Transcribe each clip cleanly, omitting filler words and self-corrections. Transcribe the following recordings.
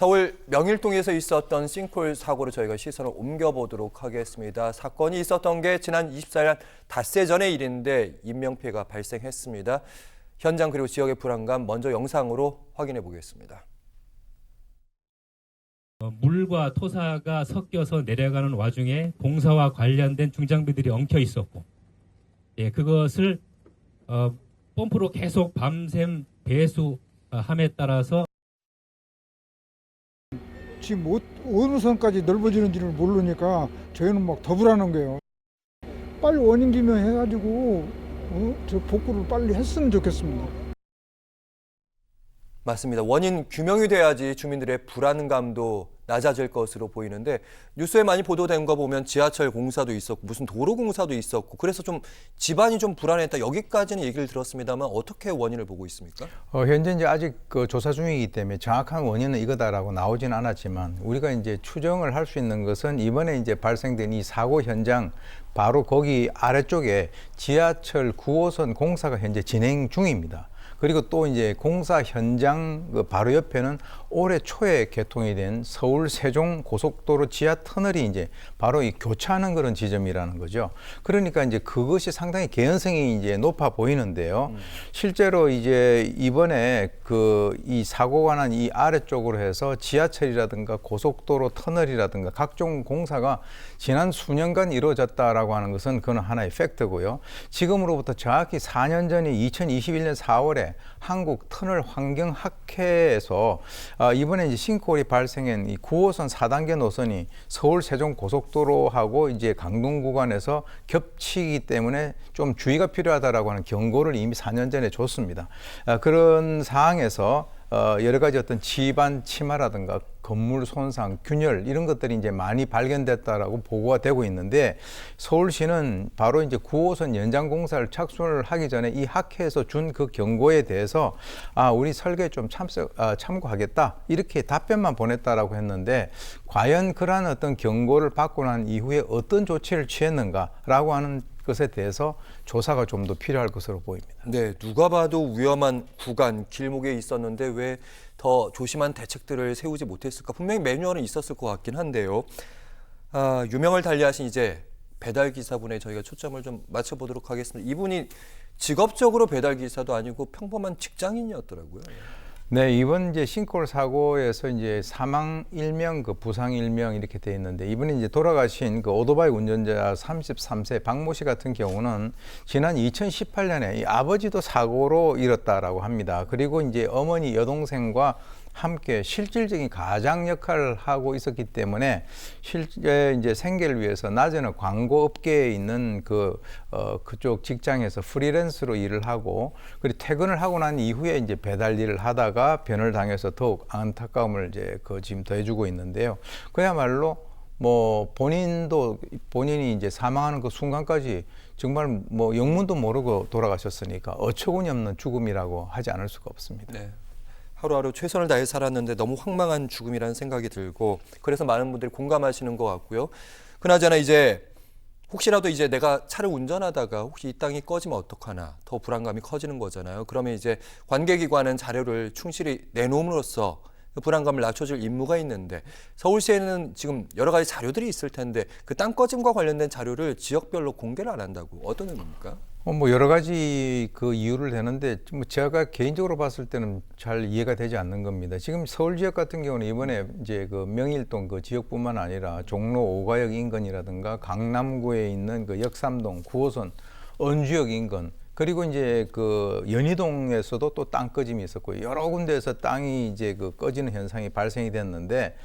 서울 명일동에서 있었던 싱크홀 사고로 저희가 시선을 옮겨보도록 하겠습니다. 사건이 있었던 게 지난 24일 닷새 전의 일인데 인명피해가 발생했습니다. 현장 그리고 지역의 불안감 먼저 영상으로 확인해 보겠습니다. 물과 토사가 섞여서 내려가는 와중에 공사와 관련된 중장비들이 엉켜 있었고, 그것을 펌프로 계속 밤샘 배수함에 따라서 지금 어느 선까지 넓어지는지를 모르니까 저희는 막 더 불안한 거예요. 빨리 원인 규명해가지고 저 복구를 빨리 했으면 좋겠습니다. 맞습니다. 원인 규명이 돼야지 주민들의 불안감도 낮아질 것으로 보이는데 뉴스에 많이 보도된 거 보면 지하철 공사도 있었고 무슨 도로 공사도 있었고 그래서 좀 집안이 좀 불안했다. 여기까지는 얘기를 들었습니다만 어떻게 원인을 보고 있습니까? 현재 이제 아직 조사 중이기 때문에 정확한 원인은 이거다라고 나오지는 않았지만 우리가 이제 추정을 할 수 있는 것은 이번에 이제 발생된 이 사고 현장 바로 거기 아래쪽에 지하철 9호선 공사가 현재 진행 중입니다. 그리고 또 이제 공사 현장 바로 옆에는 올해 초에 개통이 된 서울 세종 고속도로 지하 터널이 이제 바로 이 교차하는 그런 지점이라는 거죠. 그러니까 이제 그것이 상당히 개연성이 이제 높아 보이는데요. 실제로 이제 이번에 이 사고가 난 이 아래쪽으로 해서 지하철이라든가 고속도로 터널이라든가 각종 공사가 지난 수년간 이루어졌다라고 하는 것은 그건 하나의 팩트고요. 지금으로부터 정확히 4년 전인 2021년 4월에 한국 터널 환경학회에서 이번에 이제 싱크홀이 발생한 이 9호선 4단계 노선이 서울 세종 고속도로하고 이제 강동 구간에서 겹치기 때문에 좀 주의가 필요하다라고 하는 경고를 이미 4년 전에 줬습니다. 그런 상황에서 여러 가지 어떤 집안 침하라든가 건물 손상, 균열 이런 것들이 이제 많이 발견됐다라고 보고가 되고 있는데 서울시는 바로 이제 9호선 연장 공사를 착수를 하기 전에 이 학회에서 준 그 경고에 대해서 우리 설계에 좀 참고하겠다 이렇게 답변만 보냈다라고 했는데 과연 그러한 어떤 경고를 받고 난 이후에 어떤 조치를 취했는가라고 하는 것에 대해서 조사가 좀 더 필요할 것으로 보입니다. 네, 누가 봐도 위험한 구간, 길목에 있었는데 왜 더 조심한 대책들을 세우지 못했을까? 분명히 매뉴얼은 있었을 것 같긴 한데요. 유명을 달리하신 이제 배달 기사분에 저희가 초점을 좀 맞춰보도록 하겠습니다. 이분이 직업적으로 배달 기사도 아니고 평범한 직장인이었더라고요. 네, 이번 이제 싱크홀 사고에서 이제 사망 1명, 부상 1명 이렇게 돼 있는데 이분이 이제 돌아가신 오토바이 운전자 33세 박모 씨 같은 경우는 지난 2018년에 이 아버지도 사고로 잃었다라고 합니다. 그리고 이제 어머니 여동생과 함께 실질적인 가장 역할을 하고 있었기 때문에 실제 이제 생계를 위해서 낮에는 광고 업계에 있는 그쪽 직장에서 프리랜서로 일을 하고 그리고 퇴근을 하고 난 이후에 이제 배달 일을 하다가 변을 당해서 더욱 안타까움을 이제 지금 더해주고 있는데요. 그야말로 본인이 이제 사망하는 그 순간까지 정말 영문도 모르고 돌아가셨으니까 어처구니 없는 죽음이라고 하지 않을 수가 없습니다. 네. 하루하루 최선을 다해 살았는데 너무 황망한 죽음이라는 생각이 들고 그래서 많은 분들이 공감하시는 것 같고요. 그나저나 이제 혹시라도 이제 내가 차를 운전하다가 혹시 이 땅이 꺼지면 어떡하나 더 불안감이 커지는 거잖아요. 그러면 이제 관계기관은 자료를 충실히 내놓음으로써 그 불안감을 낮춰줄 임무가 있는데 서울시에는 지금 여러 가지 자료들이 있을 텐데 그 땅 꺼짐과 관련된 자료를 지역별로 공개를 안 한다고 어떤 의미입니까? 여러 가지 그 이유를 대는데 제가 개인적으로 봤을 때는 잘 이해가 되지 않는 겁니다. 지금 서울 지역 같은 경우는 이번에 이제 명일동 그 지역뿐만 아니라 종로 5가역 인근이라든가 강남구에 있는 역삼동 9호선 언주역 인근 그리고 이제 연희동에서도 또 땅 꺼짐이 있었고 여러 군데에서 땅이 이제 꺼지는 현상이 발생이 됐는데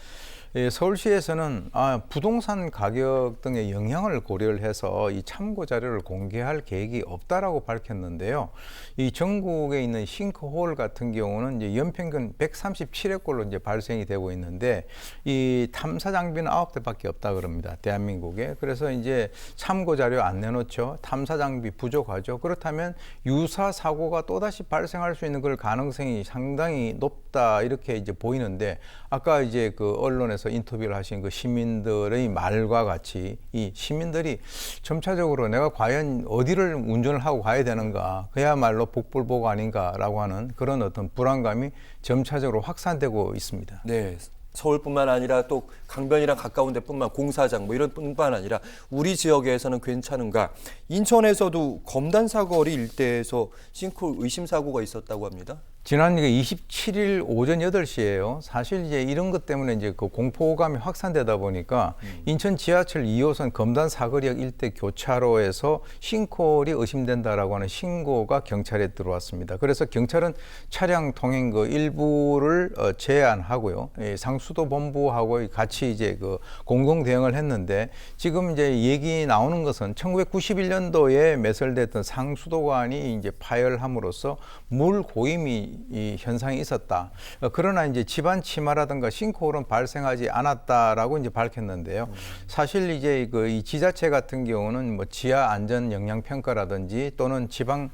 서울시에서는 부동산 가격 등의 영향을 고려를 해서 이 참고 자료를 공개할 계획이 없다라고 밝혔는데요. 이 전국에 있는 싱크홀 같은 경우는 이제 연평균 137회꼴로 이제 발생이 되고 있는데 이 탐사 장비는 9대밖에 없다 그럽니다. 대한민국에. 그래서 이제 참고 자료 안 내놓죠. 탐사 장비 부족하죠. 그렇다면 유사 사고가 또다시 발생할 수 있는 그 가능성이 상당히 높다 이렇게 이제 보이는데 아까 이제 언론에서 인터뷰를 하신 시민들의 말과 같이 이 시민들이 점차적으로 내가 과연 어디를 운전을 하고 가야 되는가 그야말로 복불복 아닌가라고 하는 그런 어떤 불안감이 점차적으로 확산되고 있습니다. 네, 서울뿐만 아니라 또 강변이랑 가까운 데뿐만 공사장 뭐 이런 뿐만 아니라 우리 지역에서는 괜찮은가? 인천에서도 검단 사거리 일대에서 싱크홀 의심 사고가 있었다고 합니다. 지난 27일 오전 8시에요. 사실 이제 이런 것 때문에 이제 그 공포감이 확산되다 보니까 인천 지하철 2호선 검단 사거리역 일대 교차로에서 싱크홀이 의심된다라고 하는 신고가 경찰에 들어왔습니다. 그래서 경찰은 차량 통행 그 일부를 제한하고요. 상수도 본부하고 같이 이제 그 공동 대응을 했는데 지금 이제 얘기 나오는 것은 1991년도에 매설됐던 상수도관이 이제 파열함으로써 물 고임이 이 현상이 있었다. 그러나 이제 집안 침하라든가 싱크홀은 발생하지 않았다라고 이제 밝혔는데요. 사실 이제 그 이 지자체 같은 경우는 뭐 지하 안전 영향 평가라든지 또는 집안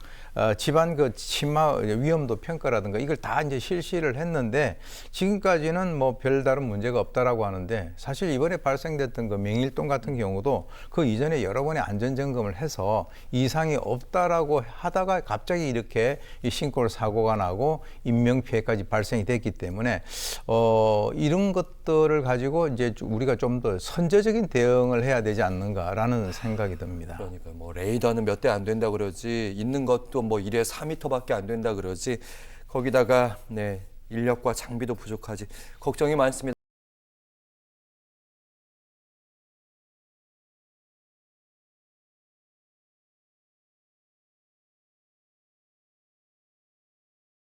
그 침하 위험도 평가라든가 이걸 다 이제 실시를 했는데 지금까지는 뭐 별다른 문제가 없다라고 하는데 사실 이번에 발생됐던 그 명일동 같은 경우도 그 이전에 여러 번의 안전 점검을 해서 이상이 없다라고 하다가 갑자기 이렇게 이 싱크홀 사고가 나고 인명 피해까지 발생이 됐기 때문에 이런 것들을 가지고 이제 우리가 좀 더 선제적인 대응을 해야 되지 않는가라는 생각이 듭니다. 그러니까 뭐 레이더는 몇 대 안 된다 그러지 있는 것도 뭐 1에 4m밖에 안 된다 그러지 거기다가 네 인력과 장비도 부족하지 걱정이 많습니다.